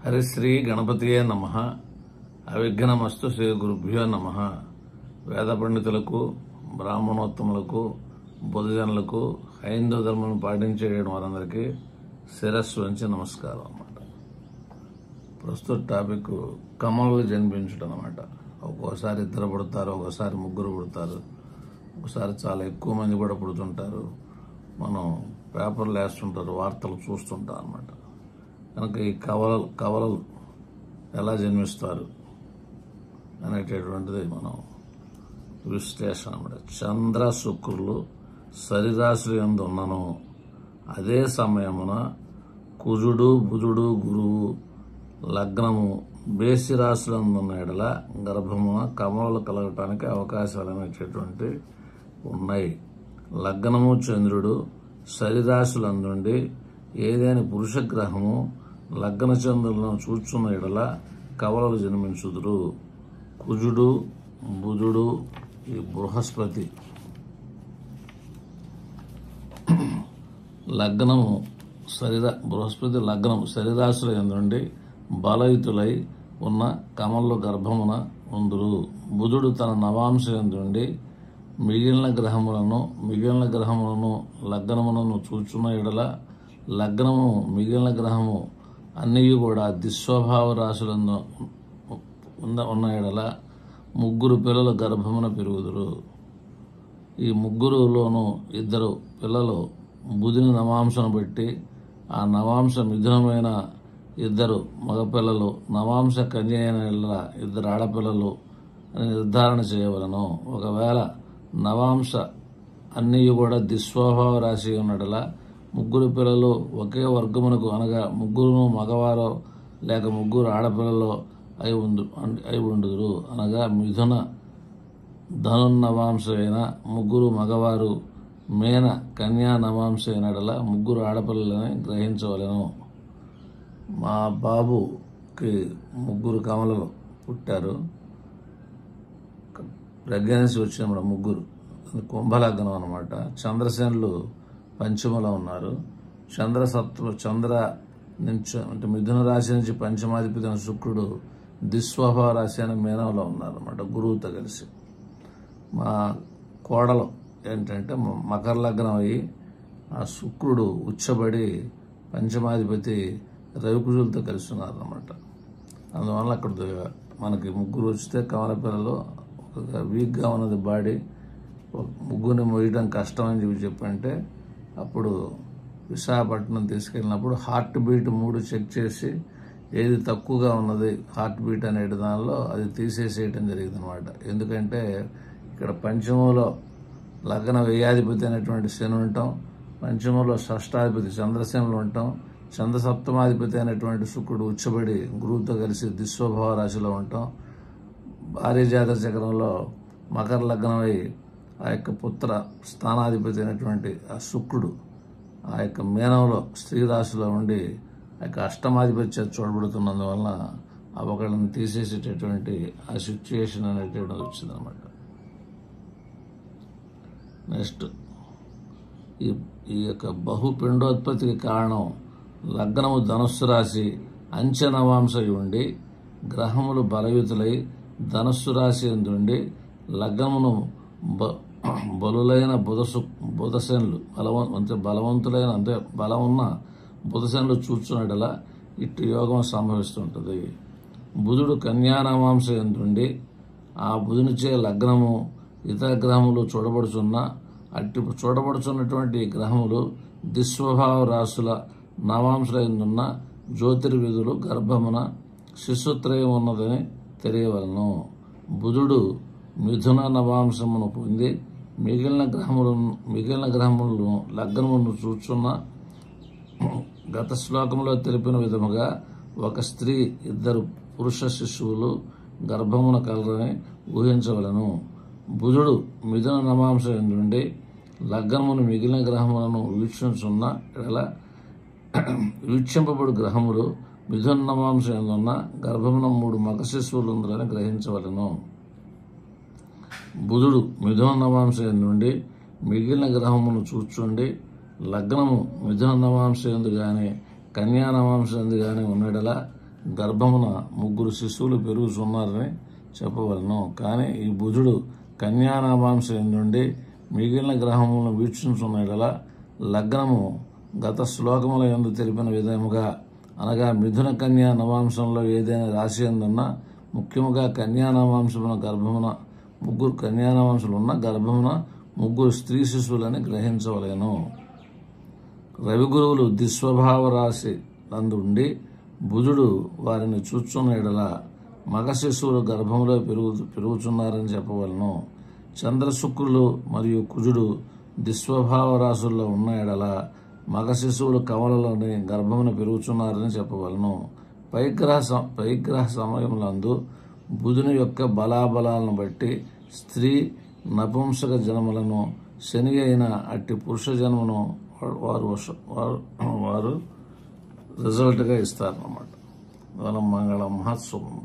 హరిశ్రీ గణపతియే నమః. అవిఘ్నమస్తు శ్రీ గురుభ్యో నమః. వేద పండితులకు, బ్రాహ్మణోత్తములకు, బుధజనులకు, హైందవ ధర్మం పాటించే వారందరికీ శిరస్సు వంచి నమస్కారం అన్నమాట. ప్రస్తుత టాపిక్ కమలలు జన్మించడం అన్నమాట. ఒక్కోసారి ఇద్దరు పుడతారు, ఒక్కోసారి ముగ్గురు పుడతారు, ఒకసారి చాలా ఎక్కువ మంది కూడా పుడుతుంటారు. మనం పేపర్లు వేస్తుంటారు, వార్తలు చూస్తుంటాం అన్నమాట. కనుక ఈ కవలలు ఎలా జన్మిస్తారు అనేటటువంటిది మనం విశ్లేషణ అన్నమాట. చంద్ర శుక్రులు సరిరాశులు యందు ఉన్నను, అదే సమయమున కుజుడు బుధుడు గురువు లగ్నము బేసి రాశులందు ఉన్న ఎడల గర్భమున కమలలు కలగటానికి అవకాశాలు అనేటటువంటి ఉన్నాయి. లగ్నము చంద్రుడు సరిరాశులందుండి ఏదైనా పురుష గ్రహము లగ్న చంద్రులను చూచున్న ఎడల కవలలు జన్మించుదురు. కుజుడు బుధుడు ఈ బృహస్పతి బృహస్పతి లగ్నము శరీరాశుల యందుండి బలయుతులై ఉన్న కమలు గర్భమున ఉందురు. బుధుడు తన నవాంశ యందుండి మిగిలిన గ్రహములను లగ్నములను చూచున్న ఎడల లగ్నము మిగిలిన గ్రహము అన్నీ కూడా దిస్వభావ రాశులందు ఉన్న ఎడల ముగ్గురు పిల్లలు గర్భమున పెరుగుదురు. ఈ ముగ్గురులోనూ ఇద్దరు పిల్లలు బుధుని నవాంశను బట్టి ఆ నవాంశ మిథునమైన ఇద్దరు మగపిల్లలు, నవాంశ కన్య అయిన ఇద్దరు ఆడపిల్లలు అని నిర్ధారణ చేయవలను. ఒకవేళ నవాంశ అన్నీ కూడా దిస్వభావ రాశి ఉన్నట్ల ముగ్గురు పిల్లలు ఒకే వర్గమునకు అనగా ముగ్గురు మగవారో లేక ముగ్గురు ఆడపిల్లలు అయి ఉండుదురు. అనగా మిథున ధనుర్నవాంశ అయిన ముగ్గురు మగవారు, మేన కన్యా నవాంశ అయినడల ముగ్గురు ఆడపిల్లలని గ్రహించవలెను. మా బాబుకి ముగ్గురు కమలలు పుట్టారు. ప్రెగ్నెన్సీ వచ్చినప్పుడు ముగ్గురు కుంభలగ్నం అన్నమాట. చంద్రసేనులు పంచమలో ఉన్నారు. చంద్ర నుంచి అంటే మిథున రాశి నుంచి పంచమాధిపతి అయిన శుక్రుడు దిస్వభావ రాశి అనే మీనంలో ఉన్నారు అన్నమాట, గురువుతో కలిసి. మా కోడలు ఏంటంటే మకర లగ్నం అయ్యి ఆ శుక్రుడు ఉచ్చబడి పంచమాధిపతి రవికుజులతో కలిసి ఉన్నారు అన్నమాట. అందువల్ల అక్కడ మనకి ముగ్గురు వచ్చితే కమల పిల్లలు ఒక వీక్గా ఉన్నది బాడీ, ముగ్గురిని మోయడం కష్టం అని చెప్పంటే అప్పుడు విశాఖపట్నం తీసుకెళ్ళినప్పుడు హార్ట్ బీట్ 3 చెక్ చేసి ఏది తక్కువగా ఉన్నది హార్ట్ బీట్ అనే దానిలో అది తీసేసేయటం జరిగింది అనమాట. ఎందుకంటే ఇక్కడ పంచమంలో లగ్న వ్యయాధిపతి అయినటువంటి శని ఉంటాం, పంచమంలో షష్టాధిపతి చంద్రసేనులు ఉంటాం, చంద్ర సప్తమాధిపతి అయినటువంటి శుక్రుడు ఉచ్చబడి గురువుతో కలిసి దిస్వభావ రాశిలో ఉంటాం. భార్య జాతక చక్రంలో మకర లగ్నమై ఆ యొక్క పుత్ర స్థానాధిపతి అయినటువంటి ఆ శుక్రుడు ఆ యొక్క మీనంలో స్త్రీ రాశిలో ఉండి ఆ యొక్క అష్టమాధిపత్యం చూడబడుతున్నందువలన ఆ ఒకళ్ళని తీసేసేటటువంటి ఆ సిచ్యుయేషన్ అనేటువంటిది వచ్చిందనమాట. నెక్స్ట్ ఈ యొక్క బహుపిండోత్పత్తికి కారణం లగ్నము ధనుస్సు రాశి అంచెనవాంశ ఉండి గ్రహములు బలయుతులై ధనుస్సు రాశి ఎందుండి లగ్నమును బలులైన బుధశనులు బలవంతులైన అంటే బలం ఉన్న బుధశనులు చూచున్నట్లా ఇటు యోగం సంభవిస్తుంటుంది. బుధుడు కన్యానవాంశ ఎందుండి ఆ బుధునిచే లగ్నము ఇతర గ్రహములు చూడబడుచున్నటువంటి గ్రహములు దిస్వభావ రాశుల నవాంశల ఎందున్న జ్యోతిర్విధులు గర్భమున శిశుత్రయం ఉన్నదని తెలియవలను. బుధుడు మిథున నవాంశమును పొంది మిగిలిన గ్రహములను లగ్నమును చూచున్న గత శ్లోకంలో తెలిపిన విధముగా ఒక స్త్రీ ఇద్దరు పురుష శిశువులు గర్భమున కలరని ఊహించవలను. బుధుడు మిథున నవాంశ నుండి లగ్నమును మిగిలిన గ్రహములను వీక్షించున్న వీక్షింపబడు గ్రహములు మిథున నవాంశ ఎందున్న గర్భమున 3 మగ శిశువులు ఉందని గ్రహించవలను. బుధుడు మిథున నవాంశ నుండి మిగిలిన గ్రహమును చూచుండి లగ్నము మిథున నవాంశ ఎందు గాని కన్యా నవాంశ ఎందు గాని ఉన్నడలా గర్భమున 3 శిశువులు పెరుగుతున్నారని చెప్పవలను. కానీ ఈ బుధుడు కన్యానామాంశం నుండి మిగిలిన గ్రహములను వీక్షించున్న యెడల లగ్నము గత శ్లోకముల యందు తెలిపిన విధముగా అనగా మిథున కన్యా నవాంశంలో ఏదైనా రాశి ఎందున్న ముఖ్యముగా కన్యానామాంశమున గర్భమున 3 కన్యానామాంశములు ఉన్న గర్భమున 3 స్త్రీ శిశువులని గ్రహించవలేను. రవి గురువులు దిస్వభావ రాశి నందుండి బుధుడు వారిని చూచున్న యెడల మగ శిశువులు గర్భంలో పెరుగుతున్నారని చెప్పవలను. చంద్ర శుక్రులు మరియు కుజుడు దిస్వభావ రాశుల్లో ఉన్న యెడల మగ శిశువులు కవలలోని గర్భమును పెరుగుతున్నారని చెప్పవలను. పైగ్రహ సమయములందు బుధుని యొక్క బలాబలాలను బట్టి స్త్రీ నపుంసక జన్మలను, శని అయిన అట్టి పురుష జన్మను వారు రిజల్ట్గా ఇస్తారన్నమాట. మంగళం మహత్శుభం.